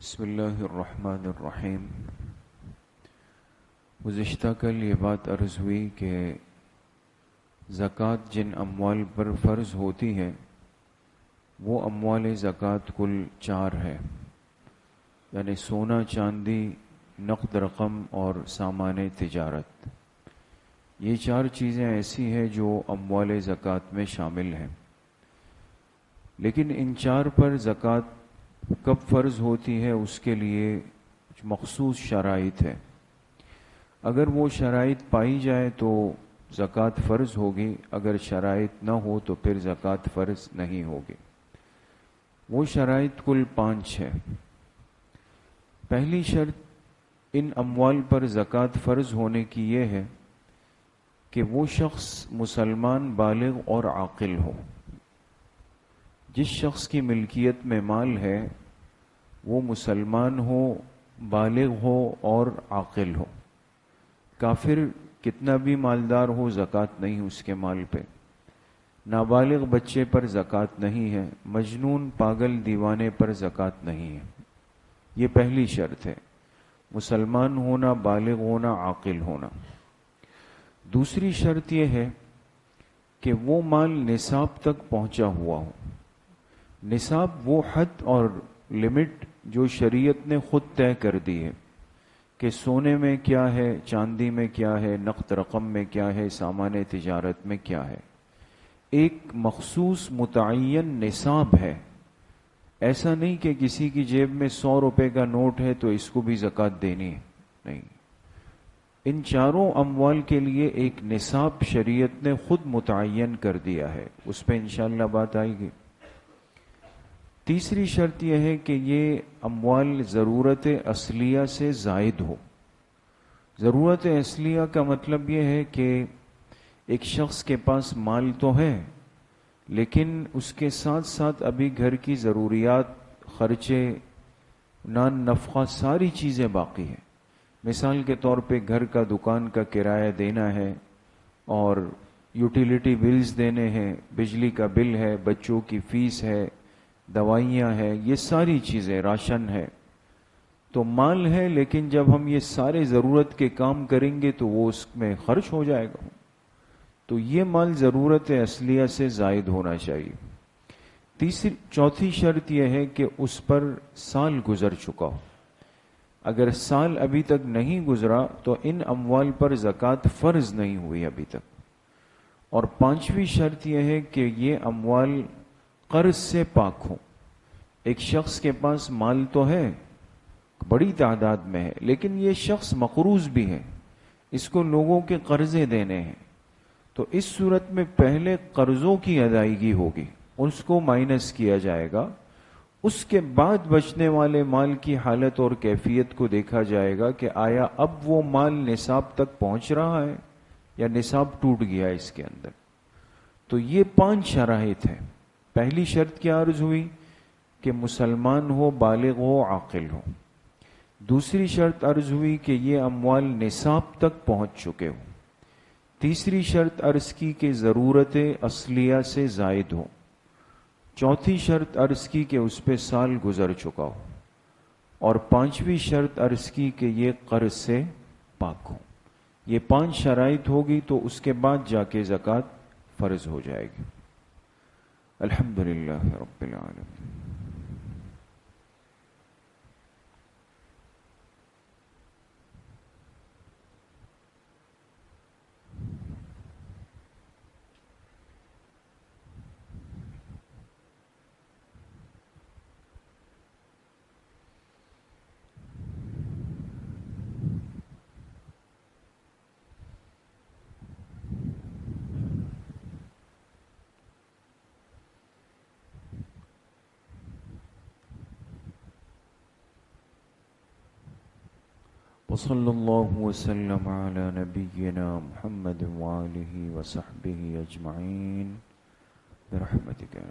بسم اللہ الرحمن الرحیم۔ گزشتہ کل یہ بات عرض ہوئی کہ زکوٰۃ جن اموال پر فرض ہوتی ہے وہ اموال زکوٰۃ کل 4 ہے، یعنی سونا، چاندی، نقد رقم اور سامان تجارت۔ یہ 4 چیزیں ایسی ہیں جو اموال زکوٰۃ میں شامل ہیں، لیکن ان 4 پر زکوٰۃ کب فرض ہوتی ہے اس کے لیے مخصوص شرائط ہے۔ اگر وہ شرائط پائی جائے تو زکوٰۃ فرض ہوگی، اگر شرائط نہ ہو تو پھر زکوٰۃ فرض نہیں ہوگی۔ وہ شرائط کل 5 ہے۔ پہلی شرط ان اموال پر زکوٰۃ فرض ہونے کی یہ ہے کہ وہ شخص مسلمان، بالغ اور عاقل ہو۔ جس شخص کی ملکیت میں مال ہے وہ مسلمان ہو، بالغ ہو اور عاقل ہو۔ کافر کتنا بھی مالدار ہو زکوٰۃ نہیں اس کے مال پہ، نابالغ بچے پر زکوٰۃ نہیں ہے، مجنون، پاگل، دیوانے پر زکوٰۃ نہیں ہے۔ یہ پہلی شرط ہے، مسلمان ہونا، بالغ ہونا، عاقل ہونا۔ دوسری شرط یہ ہے کہ وہ مال نصاب تک پہنچا ہوا ہو۔ نصاب وہ حد اور لمٹ جو شریعت نے خود طے کر دی ہے کہ سونے میں کیا ہے، چاندی میں کیا ہے، نقد رقم میں کیا ہے، سامان تجارت میں کیا ہے۔ ایک مخصوص متعین نصاب ہے۔ ایسا نہیں کہ کسی کی جیب میں 100 روپے کا نوٹ ہے تو اس کو بھی زکوٰۃ دینی ہے، نہیں۔ ان 4 اموال کے لیے ایک نصاب شریعت نے خود متعین کر دیا ہے، اس پہ انشاءاللہ بات آئے گی۔ تیسری شرط یہ ہے کہ یہ اموال ضرورت اصلیہ سے زائد ہو۔ ضرورت اصلیہ کا مطلب یہ ہے کہ ایک شخص کے پاس مال تو ہے لیکن اس کے ساتھ ساتھ ابھی گھر کی ضروریات، خرچے، نان نفقہ، ساری چیزیں باقی ہیں۔ مثال کے طور پہ گھر کا، دکان کا کرایہ دینا ہے اور یوٹیلیٹی بلز دینے ہیں، بجلی کا بل ہے، بچوں کی فیس ہے، دوائیاں ہیں، یہ ساری چیزیں، راشن ہے۔ تو مال ہے لیکن جب ہم یہ سارے ضرورت کے کام کریں گے تو وہ اس میں خرچ ہو جائے گا۔ تو یہ مال ضرورت اصلیہ سے زائد ہونا چاہیے۔ چوتھی شرط یہ ہے کہ اس پر سال گزر چکا ہو۔ اگر سال ابھی تک نہیں گزرا تو ان اموال پر زکوٰۃ فرض نہیں ہوئی ابھی تک۔ اور 5ویں شرط یہ ہے کہ یہ اموال قرض سے پاک ہو۔ ایک شخص کے پاس مال تو ہے، بڑی تعداد میں ہے، لیکن یہ شخص مقروض بھی ہے، اس کو لوگوں کے قرضے دینے ہیں، تو اس صورت میں پہلے قرضوں کی ادائیگی ہوگی، اس کو مائنس کیا جائے گا۔ اس کے بعد بچنے والے مال کی حالت اور کیفیت کو دیکھا جائے گا کہ آیا اب وہ مال نصاب تک پہنچ رہا ہے یا نصاب ٹوٹ گیا اس کے اندر۔ تو یہ 5 شرائط ہیں۔ پہلی شرط کیا عرض ہوئی کہ مسلمان ہو، بالغ ہو، عاقل ہو۔ دوسری شرط عرض ہوئی کہ یہ اموال نصاب تک پہنچ چکے ہو۔ تیسری شرط عرض کی کہ ضرورت اصلیہ سے زائد ہو۔ چوتھی شرط عرض کی کہ اس پہ سال گزر چکا ہو۔ اور 5ویں شرط عرض کی کہ یہ قرض سے پاک ہو۔ یہ 5 شرائط ہوگی تو اس کے بعد جا کے زکوٰۃ فرض ہو جائے گی۔ الحمدللہ رب العالمین۔ وصلی اللہ وسلم علی نبینا محمد وآلہ وصحبہ اجمعین برحمتک۔